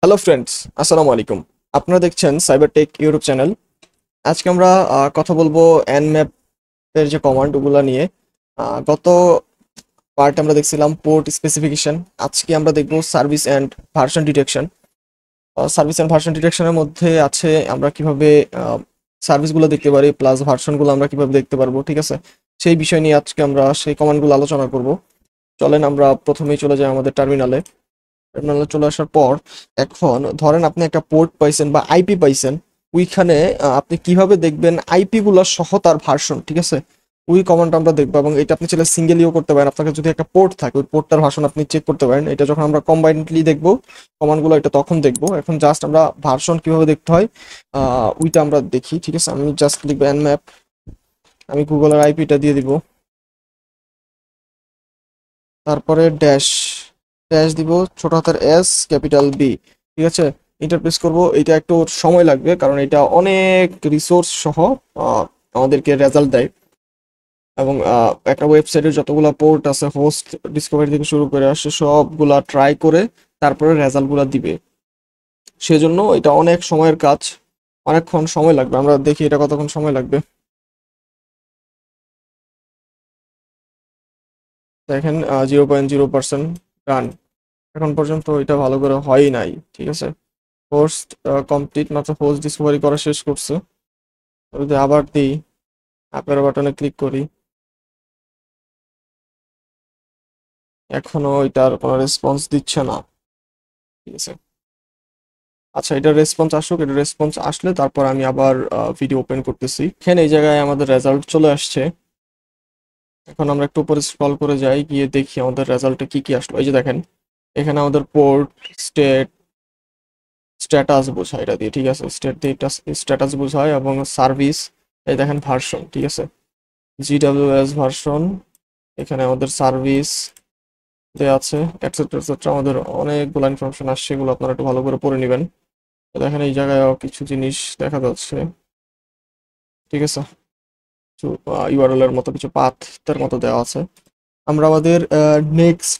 Hello friends, আসসালামু আলাইকুম। আপনারা দেখছেন সাইবার টেক ইউটিউব চ্যানেল। আজকে আমরা কথা বলবো nmap এর যে কমান্ড ওগুলা নিয়ে। গত পার্ট আমরা দেখছিলাম পোর্ট স্পেসিফিকেশন। আজকে আমরা দেখব service and version detection. Service and version ডিটেকশনের মধ্যে আছে আমরা কিভাবে সার্ভিসগুলো দেখতে পারি, প্লাস ভার্সনগুলো আমরা কিভাবে দেখতে পারবো, ঠিক আছে? সেই বিষয় নিয়ে আজকে আমরা সেই কমান্ডগুলো আলোচনা করব। চলেন আমরা প্রথমেই চলে যাই আমাদের টার্মিনালে। টার্মিনালে চলে আসার পর এখন ধরেন আপনি একটা পোর্ট পাইছেন বা আইপি পাইছেন। ওইখানে আপনি কিভাবে দেখবেন আইপি গুলা সহ তার ভার্সন, ঠিক আছে? ওই কমান্ডটা আমরা দেখবো, এবং এটা আপনি চাইলে সিঙ্গেলিও করতে পারেন। আপনার কাছে যদি একটা পোর্ট থাকে ওই পোর্টটার ভার্সন আপনি চেক করতে পারেন। এটা যখন আমরা কম্বাইন্ডলি দেখবো কমান্ডগুলো, এটা তখন দেখবো। এখন জাস্ট আমরা ভার্সন কিভাবে দেখতে হয় ওইটা আমরা দেখি, ঠিক আছে? আমি জাস্ট লিখবো nmap, আমি গুগলের আইপিটা দিয়ে দিব, তারপরে ড্যাশ ড্যাশ দিব, ছোট হাতের এস, ক্যাপিটাল বি, ঠিক আছে? ইন্টারপ্রেস করব। এটা একটু সময় লাগবে কারণ এটা অনেক রিসোর্স সহ আমাদেরকে রেজাল্ট দেয়। এবং একটা ওয়েবসাইটের যতগুলা পোর্ট আছে, হোস্ট ডিসকভারি থেকে শুরু করে আসে, সবগুলা ট্রাই করে তারপরে রেজাল্টগুলা দিবে। সেজন্য এটা অনেক সময়ের কাজ, অনেকক্ষণ সময় লাগবে। আমরা দেখি এটা কতক্ষণ সময় লাগবে। দেখেন 0.0% রান। এখন পর্যন্ত এটা ভালো করে হয়ই নাই, ঠিক আছে? হোস্ট কমপ্লিট, মাত্র হোস্ট ডিসকভারি করা শেষ করছে। যদি আবার দিই, আপের বাটনে ক্লিক করি, এখনো এটার কোনো রেসপন্স দিচ্ছে না, ঠিক আছে? আচ্ছা, এটা রেসপন্স আসুক। এটা রেসপন্স আসলে তারপর আমি আবার ভিডিও ওপেন করতেছি। এখানে এই জায়গায় আমাদের রেজাল্ট চলে আসছে। এখন আমরা একটু উপরে স্ক্রল করে যাই, গিয়ে দেখি আমাদের রেজাল্টে কি কি আসলো। এই যে দেখেন, এখানে আমাদের পোর্ট, স্টেট, স্ট্যাটাস বোঝায় এটা দিয়ে, ঠিক আছে? স্টেট দিয়ে স্ট্যাটাস বোঝায়, এবং সার্ভিস, এই দেখেন ভার্সন, ঠিক আছে? জিডাব্লিউএস ভার্সন, এখানে আমাদের সার্ভিস দেয়া আছে, এটসেট্রা এটসেট্রা। আমাদের অনেকগুলো ইনফরমেশন আসছে, এগুলো আপনারা একটু ভালো করে পড়ে নেবেন। দেখেন এই জায়গায় কিছু জিনিস দেখা যাচ্ছে, ঠিক আছে? কিছু ইউআরএল এর মতো, কিছু পাথের মতো দেওয়া আছে। আমরা আমাদের নেক্সট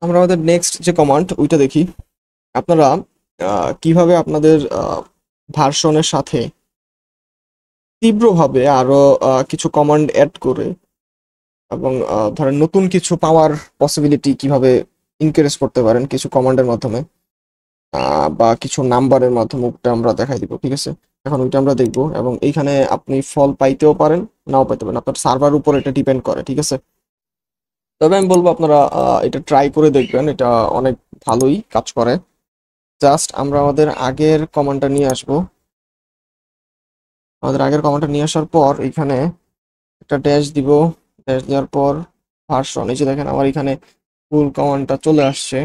আমরা আমাদের নেক্সট যে কমান্ড ওইটা দেখি। আপনারা কিভাবে আপনাদের ভার্সনের সাথে তীব্রভাবে আরো কিছু কমান্ড অ্যাড করে, এবং ধরেন নতুন কিছু পাওয়ার পসিবিলিটি কিভাবে ইনক্রিজ করতে পারেন কিছু কমান্ডের মাধ্যমে, বা কিছু নাম্বারের মাধ্যমে, ওটা আমরা দেখাই দিব, ঠিক আছে? এখন ওইটা আমরা দেখবো, এবং এইখানে আপনি ফল পাইতেও পারেন, নাও পাইতে পারেন। আপনার সার্ভার উপর এটা ডিপেন্ড করে, ঠিক আছে? তবে আমি বলবো আপনারা এটা ট্রাই করে দেখবেন, এটা অনেক ভালোই কাজ করে। জাস্ট আমরা আমাদের আগের কমান্ডটা নিয়ে আসবো। আমাদের আগের কমান্ডটা নিয়ে আসার পর এখানে একটা ড্যাশ দিব। ড্যাশ দেওয়ার পর ভার্সন, এই যে দেখেন আমার এখানে ফুল কমান্ডটা চলে আসছে।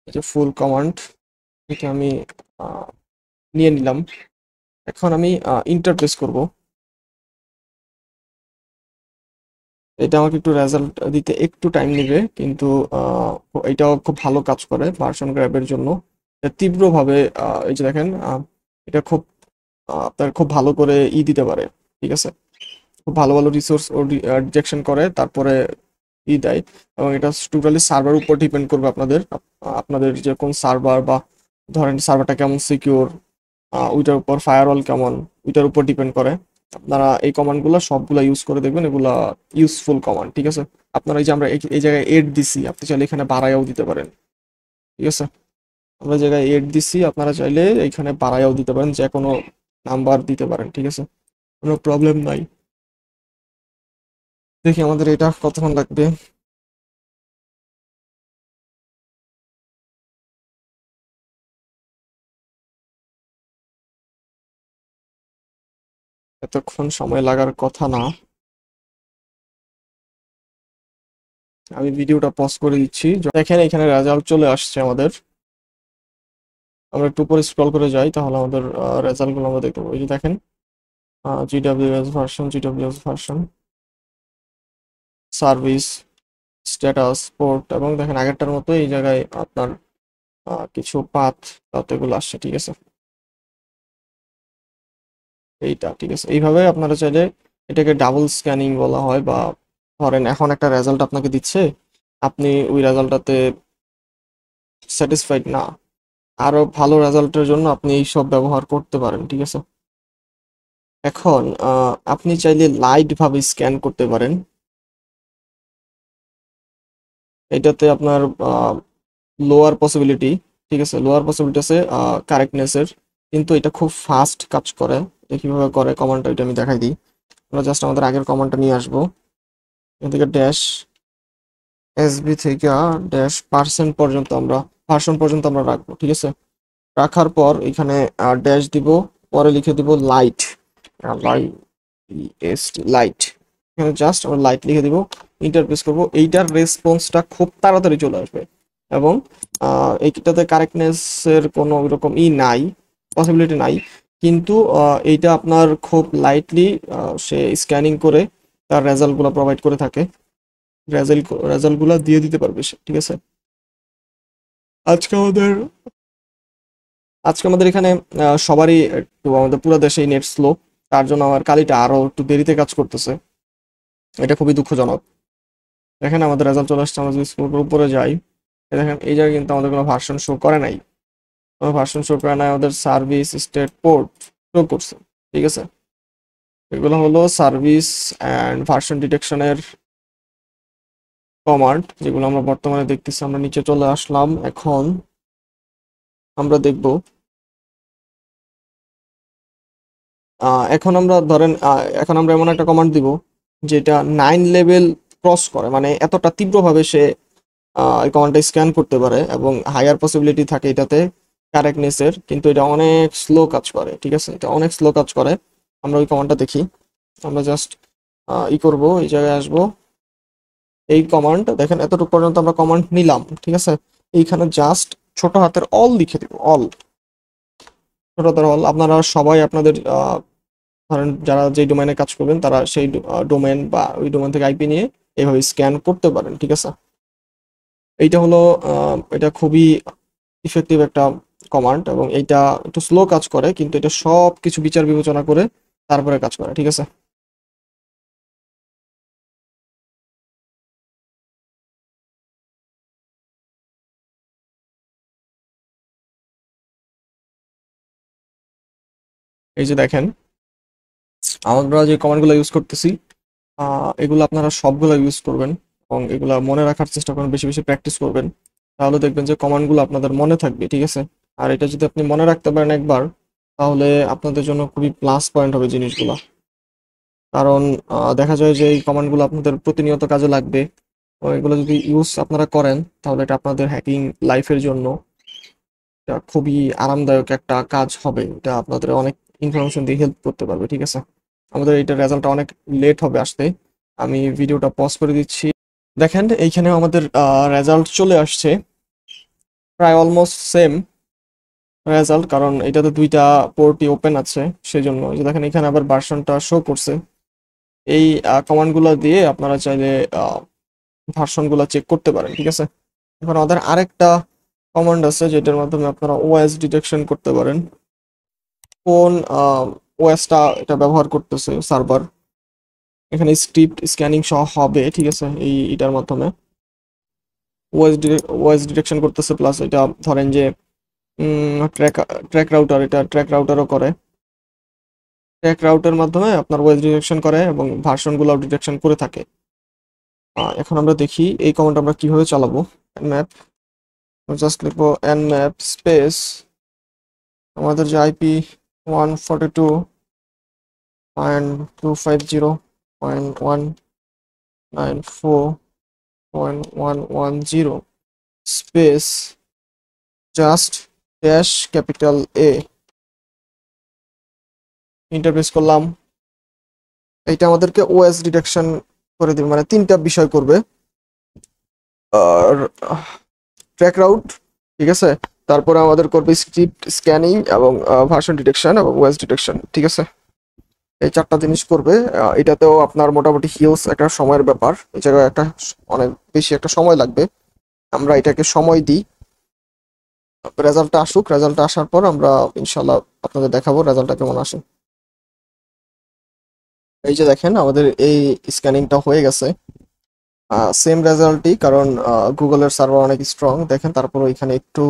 এই যে ফুল কমান্ড, এটা আমি আহ, নিয়ে নিলাম। এখন আমি ইন্টারপ্রেস করব। এটা আমাকে একটু রেজাল্ট দিতে একটু টাইম নেবে, কিন্তু এটাও খুব ভালো কাজ করে ভার্সন গ্র্যাবের জন্য। এটা তীব্রভাবে এই যে দেখেন, এটা খুব আপনার খুব ভালো করে দিতে পারে, ঠিক আছে? খুব ভালো ভালো রিসোর্স ও রিজেকশন করে, তারপরে দেয়। এবং এটা টোটালি সার্ভার উপর ডিপেন্ড করবে আপনাদের। আপনাদের যে কোন সার্ভার, বা ধরেন সার্ভারটা কেমন সিকিউর, ওইটার উপর ফায়ারওয়াল কেমন, ওইটার উপর ডিপেন্ড করে। আপনারা এই কমান্ডগুলো সবগুলা ইউজ করে দেখবেন, এগুলা ইউজফুল কমান্ড, ঠিক আছে? আপনারা এই যে আমরা এই জায়গায় এড দিছি, আপনি চাইলে এখানে বাড়াইয়াও দিতে পারেন, ঠিক আছে? আমরা জায়গায় এড দিছি, আপনারা চাইলে এখানে বাড়াইয়াও দিতে পারেন, যে কোনো নাম্বার দিতে পারেন, ঠিক আছে? কোনো প্রবলেম নাই। দেখি আমাদের এটা কতক্ষণ লাগবে। এতক্ষণ সময় লাগার কথা না। আমি ভিডিওটা পজ করে দিচ্ছি। দেখেন এখানে রেজাল্ট চলে আসছে আমাদের। আমরা একটু উপরে স্ক্রল করে যাই, তাহলে আমাদের রেজাল্টগুলো আমরা দেখতে পাবো। এই যে দেখেন, জিডাব্লিউএস ভার্সন, সার্ভিস, স্ট্যাটাস, পোর্ট, এবং দেখেন আগেরটার মতো এই জায়গায় আপনার কিছু পাথ এগুলো আসছে, ঠিক আছে? এইটা, ঠিক আছে? এইভাবে আপনারা চাইলে, এটাকে ডাবল স্ক্যানিং বলা হয়। বা ধরেন এখন একটা রেজাল্ট আপনাকে দিচ্ছে, আপনি ওই রেজাল্টটাতে স্যাটিসফাইড না, আরো ভালো রেজাল্টের জন্য আপনি এই সব ব্যবহার করতে পারেন, ঠিক আছে। এখন আপনি চাইলে লাইট ভাবে স্ক্যান করতে পারেন। এটাতে আপনার লোয়ার পসিবিলিটি, ঠিক আছে, লোয়ার পসিবিলিটি আছে কারেক্টনেসের, কিন্তু এটা খুব ফাস্ট কাজ করে। এটা কিভাবে করে কমান্ডটা, এটা আমি দেখাই দিই। আমরা জাস্ট আমাদের আগের কমান্ডটা নিয়ে আসবো। এখান থেকে ড্যাশ এসবি থেকে ড্যাশ পার্সেন্ট পর্যন্ত আমরা ভার্সন পর্যন্ত আমরা রাখবো, ঠিক আছে। রাখার পর এখানে ড্যাশ দিব, পরে লিখে দিব লাইট, লাইট, লাইট। এখানে জাস্ট আমরা লাইট লিখে দিব, ইন্টার প্রেস করবো। এইটার রেসপন্সটা খুব তাড়াতাড়ি চলে আসবে এবং এইটাতে কারেক্টনেসের কোনো ওইরকম নাই, পসিবিলিটি নাই, কিন্তু এইটা আপনার খুব লাইটলি সে স্ক্যানিং করে তার রেজাল্টগুলো প্রোভাইড করে থাকে, রেজাল্টগুলো দিয়ে দিতে পারবে সে, ঠিক আছে। আজকে আমাদের আজকে আমাদের এখানে সবারই একটু, আমাদের পুরো দেশেই নেট স্লো, তার জন্য আমার কালিটা আরো একটু দেরিতে কাজ করতেছে, এটা খুবই দুঃখজনক। দেখেন আমাদের রেজাল্ট চলে আসছে, আমরা যদি স্কোরের উপরে যাই, দেখেন এই জায়গায় কিন্তু আমাদের কোনো ভার্সন শো করে নাই, কোনো ভার্সন শো করে নাই, আমাদের সার্ভিস স্টেট পোর্ট শো করছে, ঠিক আছে। এগুলো হলো সার্ভিস অ্যান্ড ভার্সন ডিটেকশনের কমান্ড, যেগুলো আমরা বর্তমানে দেখতেছি। আমরা নিচে চলে আসলাম, এখন আমরা দেখব, এখন আমরা ধরেন এখন আমরা এমন একটা কমান্ড দিব যেটা 9 লেভেল ক্রস করে, মানে এতটা তীব্রভাবে সে এই কমান্ডটা স্ক্যান করতে পারে এবং হায়ার পসিবিলিটি থাকে এটাতে কারেক্টনেসের, কিন্তু এটা অনেক স্লো কাজ করে, ঠিক আছে, এটা অনেক স্লো কাজ করে। আমরা ওই কমান্ডটা দেখি, আমরা জাস্ট করব, এই জায়গায় আসবো, এই কমান্ড দেখেন এতটুকু পর্যন্ত আমরা কমান্ড নিলাম, ঠিক আছে। এইখানে জাস্ট ছোট হাতের অল লিখে দিব, অল, ছোট হাতের অল। আপনারা সবাই আপনাদের ধরেন যারা যে ডোমেনে কাজ করবেন তারা সেই ডোমেন বা ওই ডোমেন থেকে আইপি নিয়ে এইভাবে স্ক্যান করতে পারেন, ঠিক আছে। এইটা হলো এটা খুবই ইফেক্টিভ একটা কমান্ড এবং এইটা একটু স্লো কাজ করে, কিন্তু এটা সব কিছু বিচার বিবেচনা করে তারপরে কাজ করে, ঠিক আছে। এই যে দেখেন আমরা যে কমান্ডগুলো ইউজ করতেছি, এগুলো আপনারা সবগুলো ইউজ করবেন এবং এগুলা মনে রাখার চেষ্টা করবেন, বেশি বেশি প্র্যাকটিস করবেন, তাহলে দেখবেন যে কমান্ডগুলো আপনাদের মনে থাকবে, ঠিক আছে। আর এটা যদি আপনি মনে রাখতে পারেন একবার, তাহলে আপনাদের জন্য খুবই প্লাস পয়েন্ট হবে জিনিসগুলো। কারণ দেখা যায় যে এই কমান্ডগুলো আপনাদের প্রতিনিয়ত কাজে লাগবে, এবং এগুলো যদি ইউজ আপনারা করেন তাহলে এটা আপনাদের হ্যাকিং লাইফের জন্য এটা খুবই আরামদায়ক একটা কাজ হবে, এটা আপনাদের অনেক ইনফরমেশন দিয়ে হেল্প করতে পারবে, ঠিক আছে। আমাদের এইটার রেজাল্টটা অনেক লেট হবে আসতে, আমি ভিডিওটা পজ করে দিচ্ছি। দেখেন এইখানেও আমাদের রেজাল্ট চলে আসছে, প্রায় অলমোস্ট সেম রেজাল্ট, কারণ এটাতে দুইটা পোর্টই ওপেন আছে, সেজন্য এই যে দেখেন এখানে আবার ভার্সনটা শো করছে। এই কমান্ডগুলো দিয়ে আপনারা চাইলে ভার্সনগুলো চেক করতে পারেন, ঠিক আছে। এখন আমাদের আরেকটা কমান্ড আছে যেটার মাধ্যমে আপনারা ওএস ডিটেকশন করতে পারেন, কোন ওএসটা এটা ব্যবহার করতেছে সার্ভার। এখানে স্ক্রিপ্ট স্ক্যানিং সহ হবে, ঠিক আছে, এটার মাধ্যমে ওএস ডিটেকশন করতেছে, প্লাস এটা ধরেন যে ট্র্যাক ট্র্যাক রাউটার, এটা ট্র্যাক রাউটারও করে, ট্র্যাক রাউটার মাধ্যমে আপনার ওএস ডিটেকশন করে এবং ভার্সনগুলো ডিটেকশন করে থাকে। এখন আমরা দেখি এই কমান্ড আমরা কিভাবে চালাবো। ম্যাপ, জাস্ট লিখবো nmap স্পেস আমাদের যে IP 142.250.194.1110 space just dash capital A, Interpress করলাম। এইটা আমাদেরকে ওএস ডিটেকশন করে দিবে, মানে তিনটা বিষয় করবে, আর ট্র্যাক রাউট, ঠিক আছে, তারপরে আমাদের করবে স্ক্রিপ্ট স্ক্যানিং এবং ভার্সন ডিটেকশন এবং ওএস ডিটেকশন, ঠিক আছে। এই চারটা জিনিস করবে। এটাতেও আপনার মোটামুটি হিউজ একটা সময়ের ব্যাপার, এই জায়গায় একটা অনেক বেশি একটা সময় লাগবে। আমরা এটাকে সময় দিই, রেজাল্টটা আসুক, রেজাল্টটা আসার পর আমরা ইনশাল্লাহ আপনাদের দেখাবো রেজাল্টটা কেমন আসে। এই যে দেখেন আমাদের এই স্ক্যানিংটা হয়ে গেছে, সেম রেজাল্টই, কারণ গুগলের সার্ভার অনেক স্ট্রং দেখেন। তারপর এখানে একটু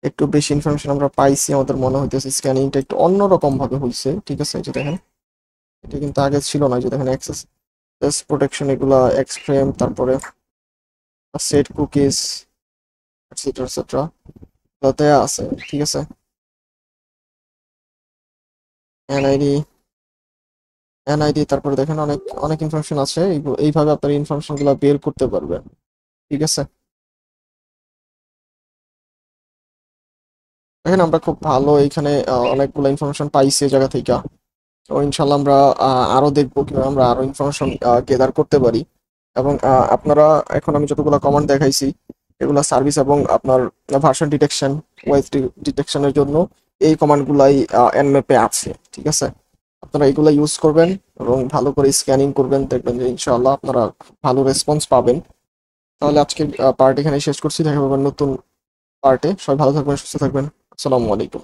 একটু বেশি ইনফরমেশন আমরা পাইছি, আমাদের মনে হইতেছে স্ক্যানিংটা একটু অন্যরকম ভাবে হয়েছে। ঠিক আছে, এই যে দেখেন, এটা কিন্তু আগে ছিল না। এই যে দেখেন অ্যাক্সেস প্রোটেকশন, এগুলা এক্সট্রিম, তারপরে সেট কুকিজ এটসেট্রা এটসেট্রা দেয়া আছে। ঠিক আছে, এনআইডি এনআইডি, তারপরে দেখেন অনেক অনেক ইনফরমেশন আছে। এইভাবে আপনার ইনফরমেশন গুলা বের করতে পারবেন। ঠিক আছে, দেখেন আমরা খুব ভালো এইখানে অনেকগুলো ইনফরমেশন পাইছি এই জায়গা থেকে। তো ইনশাল্লাহ আমরা আরো দেখবো কিভাবে আমরা আরো ইনফরমেশন গেদার করতে পারি। এবং আপনারা, এখন আমি যতগুলো কমান্ড দেখাইছি, এগুলা সার্ভিস এবং আপনার ভার্সন ডিটেকশন, ওয়েস ডিটেকশনের জন্য এই কমান্ডগুলাই এনম্যাপে আছে। ঠিক আছে, আপনারা এগুলা ইউজ করবেন এবং ভালো করে স্ক্যানিং করবেন, দেখবেন যে ইনশাআল্লাহ আপনারা ভালো রেসপন্স পাবেন। তাহলে আজকের পার্ট এখানে শেষ করছি, দেখা পাবেন নতুন পার্টে। সবাই ভালো থাকবেন, সুস্থ থাকবেন। আসসালামু আলাইকুম।